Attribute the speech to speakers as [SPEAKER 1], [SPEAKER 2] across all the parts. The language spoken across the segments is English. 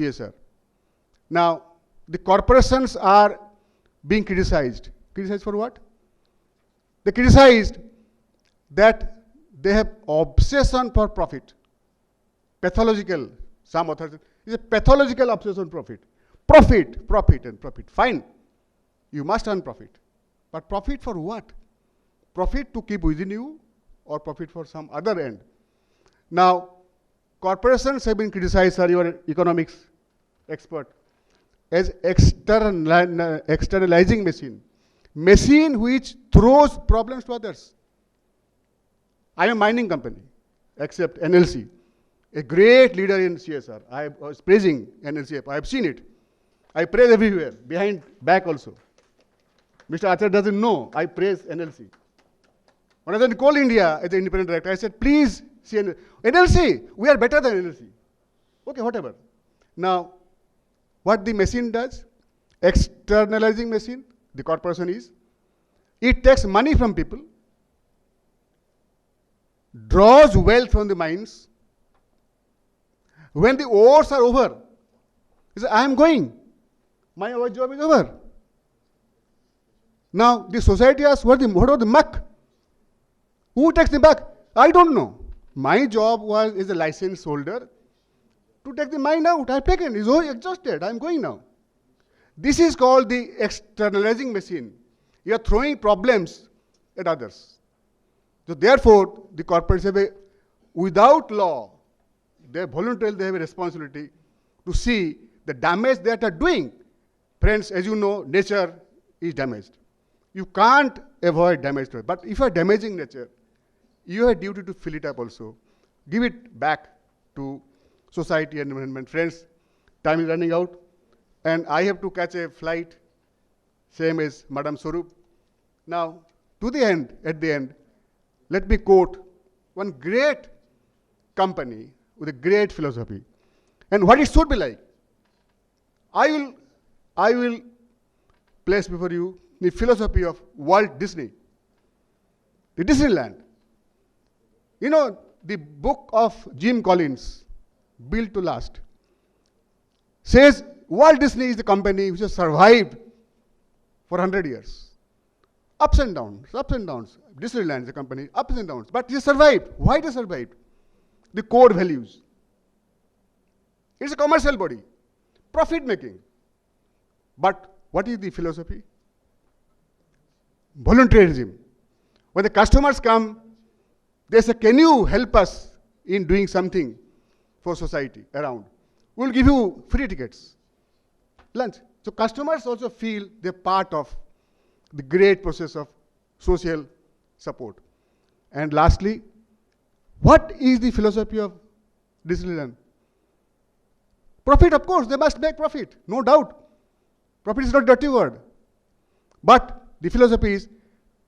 [SPEAKER 1] CSR. Now, the corporations are being criticized. Criticized for what? They criticized that they have obsession for profit. Pathological, some authors, it's a pathological obsession profit. Profit, profit, and profit. Fine, you must earn profit. But profit for what? Profit to keep within you or profit for some other end? Now, corporations have been criticized, sir, you are an economics expert, as externalizing machine. Machine which throws problems to others. I am a mining company, except NLC, a great leader in CSR. I was praising NLC. I have seen it. I praise everywhere, behind, back also. Mr. Archer doesn't know, I praise NLC. When I was in Coal India as an independent director, I said, please see NLC, we are better than NLC. Okay, whatever. Now, what the machine does, externalizing machine, the corporation is, it takes money from people, draws wealth from the mines. When the ores are over, he says, I am going. My job is over. Now, the society asks, what was the muck? Who takes the muck? I don't know. My job is a license holder to take the mine out. I've taken. It's all exhausted. I'm going now. This is called the externalizing machine. You are throwing problems at others. So therefore, the corporates have without law, they voluntarily they have a responsibility to see the damage that are doing. Friends, as you know, nature is damaged. You can't avoid damage to it. But if you are damaging nature, you have a duty to fill it up also. Give it back to society and environment. Friends, time is running out. And I have to catch a flight, same as Madam Swarup. Now, to the end, at the end, let me quote one great company with a great philosophy and what it should be like. I will place before you the philosophy of Walt Disney, the Disneyland. You know, the book of Jim Collins, Built to Last, says Walt Disney is the company which has survived for 100 years. Ups and downs, ups and downs. Disneyland is a company, ups and downs. But it survived. Why it survived? The core values. It's a commercial body, profit making. But what is the philosophy? Voluntarism. When the customers come, they say, can you help us in doing something for society around? We'll give you free tickets, lunch. So customers also feel they're part of the great process of social support. And lastly, what is the philosophy of Disneyland? Profit, of course, they must make profit, no doubt. Profit is not a dirty word. But the philosophy is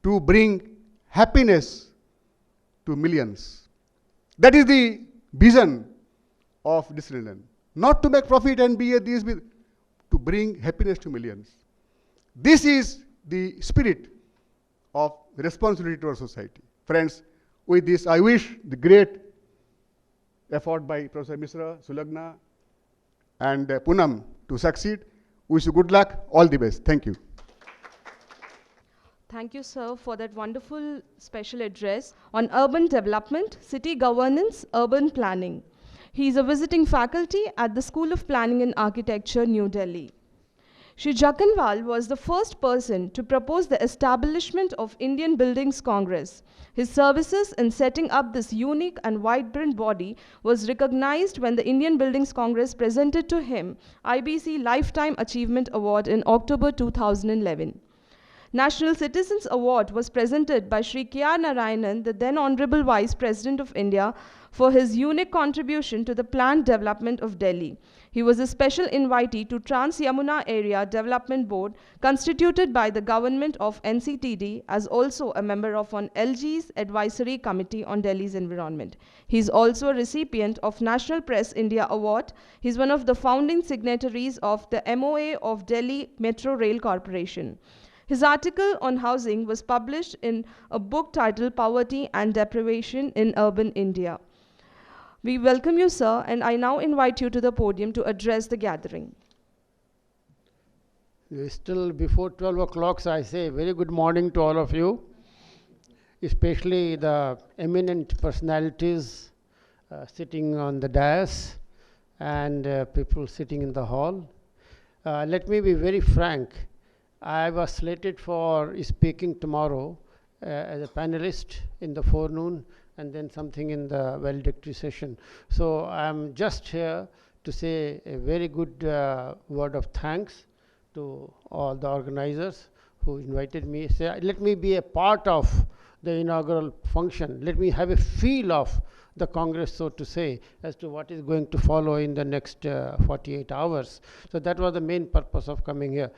[SPEAKER 1] to bring happiness to millions. That is the vision of Disneyland. Not to make profit and be to bring happiness to millions. This is the spirit of responsibility to our society. Friends, with this, I wish the great effort by Professor Misra, Sulagna, and Poonam to succeed. Wish you good luck, all the best. Thank you.
[SPEAKER 2] Thank you, sir, for that wonderful special address on urban development, city governance, urban planning. He is a visiting faculty at the School of Planning and Architecture, New Delhi. Shri Jakhanwal was the first person to propose the establishment of Indian Buildings Congress. His services in setting up this unique and vibrant body was recognized when the Indian Buildings Congress presented to him IBC Lifetime Achievement Award in October 2011. National Citizens Award was presented by Shri K.R. Narayanan, the then Honorable Vice President of India, for his unique contribution to the planned development of Delhi. He was a special invitee to Trans-Yamuna Area Development Board, constituted by the government of NCTD, as also a member of an LG's Advisory Committee on Delhi's Environment. He is also a recipient of National Press India Award. He is one of the founding signatories of the MOA of Delhi Metro Rail Corporation. His article on housing was published in a book titled Poverty and Deprivation in Urban India. We welcome you, sir, and I now invite you to the podium to address the gathering.
[SPEAKER 3] Still before 12 o'clock, so I say very good morning to all of you, especially the eminent personalities sitting on the dais and people sitting in the hall. Let me be very frank. I was slated for speaking tomorrow as a panelist in the forenoon and then something in the valedictory session. So I'm just here to say a very good word of thanks to all the organizers who invited me. Say, let me be a part of the inaugural function. Let me have a feel of the Congress, so to say, as to what is going to follow in the next 48 hours. So that was the main purpose of coming here.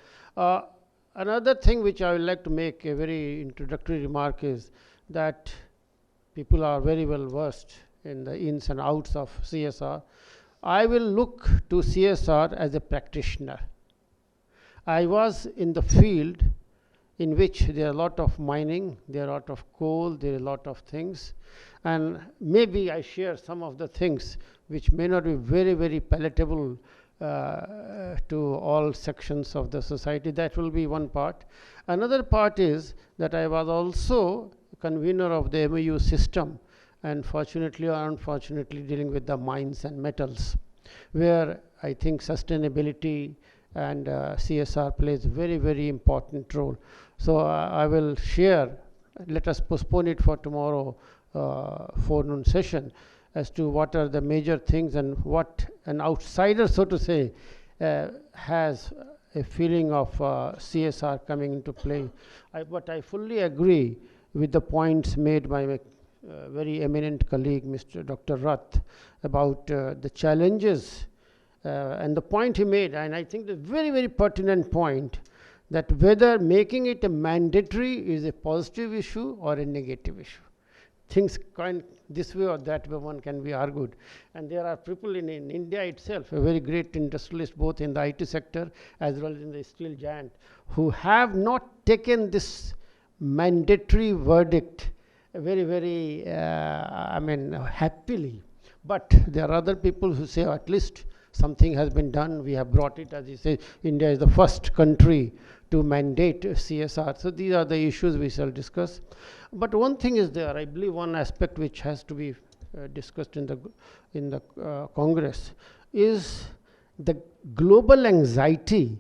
[SPEAKER 3] Another thing which I would like to make a very introductory remark is that people are very well versed in the ins and outs of CSR. I will look to CSR as a practitioner. I was in the field in which there are a lot of mining, there are a lot of coal, there are a lot of things, and maybe I share some of the things which may not be very, very palatable to all sections of the society. That will be one part. Another part is that I was also convener of the MOU system, and fortunately or unfortunately dealing with the mines and metals, where I think sustainability and CSR plays a very, very important role. So I will share, let us postpone it for tomorrow forenoon session, as to what are the major things and what an outsider, so to say, has a feeling of CSR coming into play. But I fully agree with the points made by my very eminent colleague, Mr. Dr. Rath, about the challenges and the point he made, and I think the very, very pertinent point, that whether making it a mandatory is a positive issue or a negative issue. Things can this way or that way, one can be argued. And there are people in India itself, a very great industrialist, both in the IT sector as well as in the steel giant, who have not taken this mandatory verdict very, very, happily. But there are other people who say, at least something has been done. We have brought it, as you say, India is the first country to mandate CSR. So these are the issues we shall discuss. But one thing is there, I believe one aspect which has to be discussed in the Congress is the global anxiety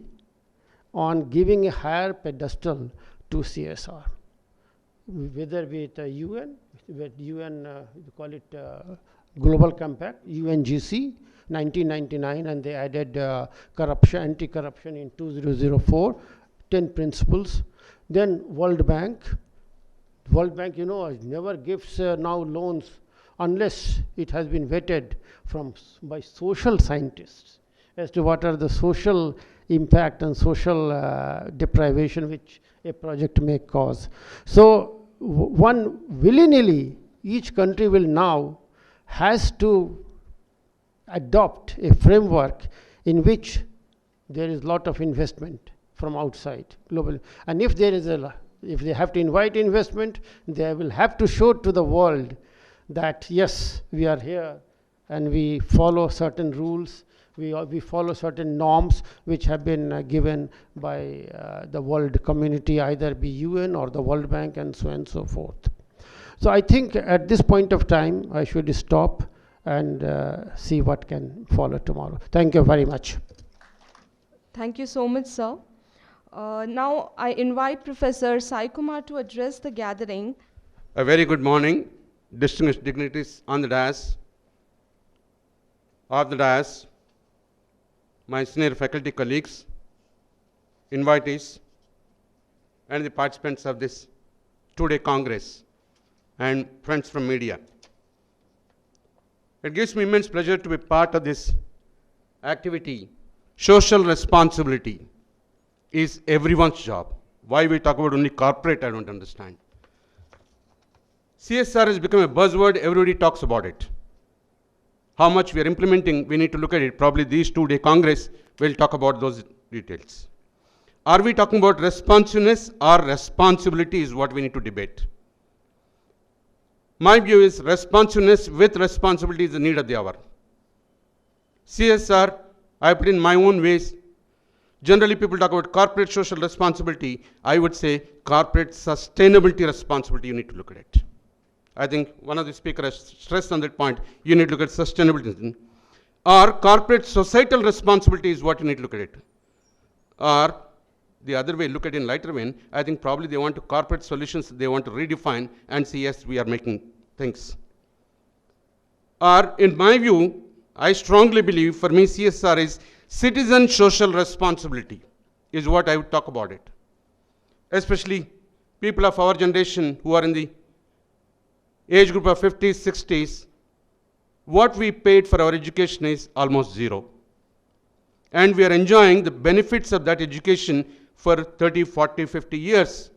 [SPEAKER 3] on giving a higher pedestal to CSR. Whether with the UN, with UN, we call it Global Compact, UNGC, 1999, and they added anti-corruption in 2004, 10 principles. Then World Bank, you know, never gives now loans unless it has been vetted by social scientists as to what are the social impact and social deprivation which a project may cause. So one willy-nilly, each country will now has to adopt a framework in which there is a lot of investment from outside global, and if they have to invite investment, they will have to show to the world that yes, we are here and we follow certain rules, we follow certain norms which have been given by the world community, either be UN or the World Bank, and so on and so forth. So I think at this point of time I should stop and see what can follow tomorrow. Thank you very much.
[SPEAKER 2] Thank you so much, sir. Now I invite Professor Sai Kumar to address the gathering.
[SPEAKER 4] A very good morning, distinguished dignitaries on the dais, off the dais, my senior faculty colleagues, invitees, and the participants of this two-day Congress, and friends from media. It gives me immense pleasure to be part of this activity. Social responsibility is everyone's job. Why we talk about only corporate, I don't understand. CSR has become a buzzword, everybody talks about it. How much we are implementing, we need to look at it. Probably these two-day Congress will talk about those details. Are we talking about responsiveness or responsibility is what we need to debate. My view is responsiveness with responsibility is the need of the hour. CSR, I put in my own ways. Generally, people talk about corporate social responsibility. I would say corporate sustainability responsibility, you need to look at it. I think one of the speakers has stressed on that point. You need to look at sustainability. Or corporate societal responsibility is what you need to look at it. Or the other way, look at it in lighter vein, I think probably they want to corporate solutions, they want to redefine and say, yes, we are making things. Or in my view, I strongly believe, for me, CSR is citizen social responsibility, is what I would talk about it. Especially people of our generation who are in the age group of 50s, 60s, what we paid for our education is almost zero. And we are enjoying the benefits of that education for 30, 40, 50 years.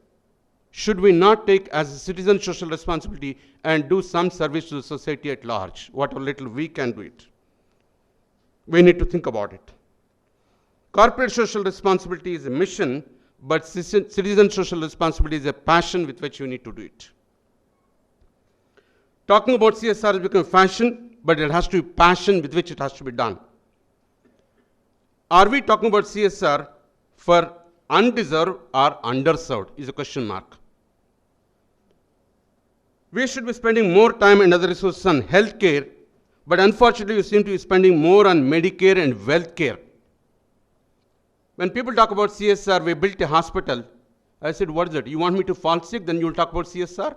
[SPEAKER 4] Should we not take as a citizen social responsibility and do some service to the society at large, whatever little we can do it? We need to think about it. Corporate social responsibility is a mission, but citizen social responsibility is a passion with which you need to do it. Talking about CSR has become a fashion, but it has to be passion with which it has to be done. Are we talking about CSR for undeserved or underserved is a question mark. We should be spending more time and other resources on healthcare, but unfortunately we seem to be spending more on Medicare and wealth care. When people talk about CSR, we built a hospital. I said, what is it? You want me to fall sick, then you'll talk about CSR?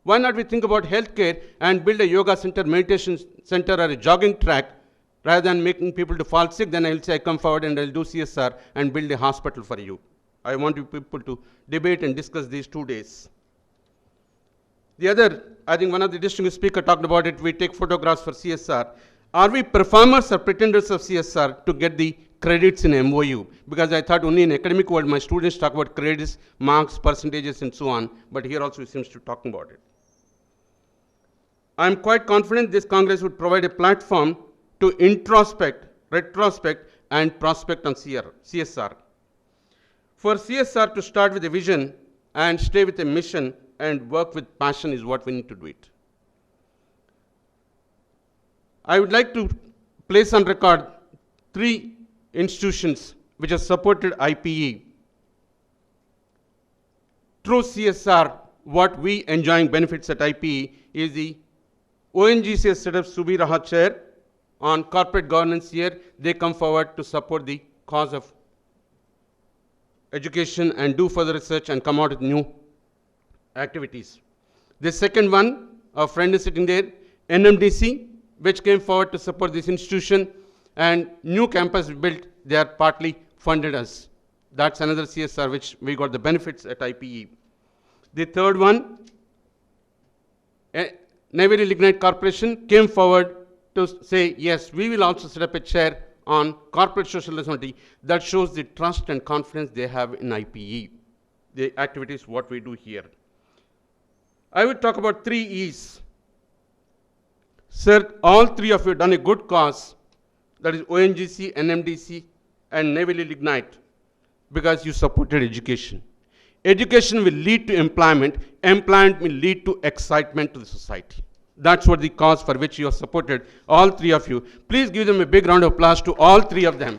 [SPEAKER 4] Why not we think about healthcare and build a yoga center, meditation center, or a jogging track, rather than making people to fall sick? Then I'll say, I come forward and I'll do CSR and build a hospital for you. I want you people to debate and discuss these 2 days. The other, I think one of the distinguished speakers talked about it, we take photographs for CSR. Are we performers or pretenders of CSR to get the credits in MOU? Because I thought only in academic world my students talk about credits, marks, percentages, and so on, but here also it seems to be talking about it. I am quite confident this Congress would provide a platform to introspect, retrospect, and prospect on CSR. For CSR to start with a vision and stay with a mission and work with passion is what we need to do it. I would like to place on record 3 institutions which have supported IPE. Through CSR, what we enjoying benefits at IPE is the ONGC has set up Subir Rahat Chair on corporate governance here. They come forward to support the cause of education and do further research and come out with new activities. The second one, our friend is sitting there, NMDC, which came forward to support this institution, and new campus built, they are partly funded us. That's another CSR which we got the benefits at IPE. The third one, Neyveli Lignite Corporation came forward to say, yes, we will also set up a chair on corporate social responsibility. That shows the trust and confidence they have in IPE, the activities, what we do here. I would talk about 3 E's. Sir, all 3 of you have done a good cause, that is ONGC, NMDC, and Neyveli Lignite, because you supported education. Education will lead to employment. Employment will lead to excitement to the society. That's what the cause for which you have supported, all 3 of you. Please give them a big round of applause to all 3 of them.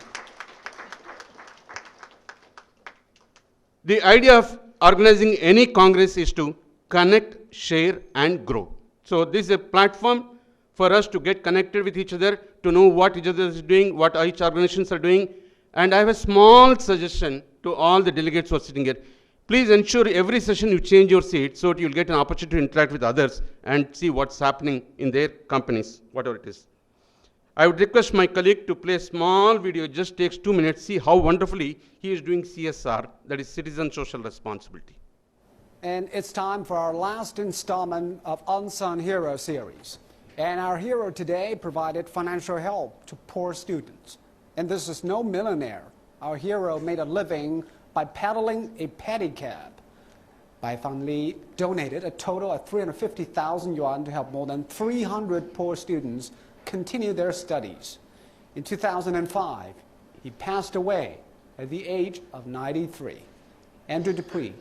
[SPEAKER 4] The idea of organizing any Congress is to connect, share, and grow. So this is a platform for us to get connected with each other, to know what each other is doing, what each organizations are doing. And I have a small suggestion to all the delegates who are sitting here. Please ensure every session you change your seat so that you'll get an opportunity to interact with others and see what's happening in their companies, whatever it is. I would request my colleague to play a small video. It just takes 2 minutes. See how wonderfully he is doing CSR, that is Citizen Social Responsibility.
[SPEAKER 5] And it's time for our last installment of Unsung Hero series. And our hero today provided financial help to poor students. And this is no millionaire. Our hero made a living by pedaling a pedicab. Bai Fang Li donated a total of 350,000 yuan to help more than 300 poor students continue their studies. In 2005, he passed away at the age of 93. Andrew Dupuy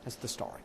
[SPEAKER 5] has the story.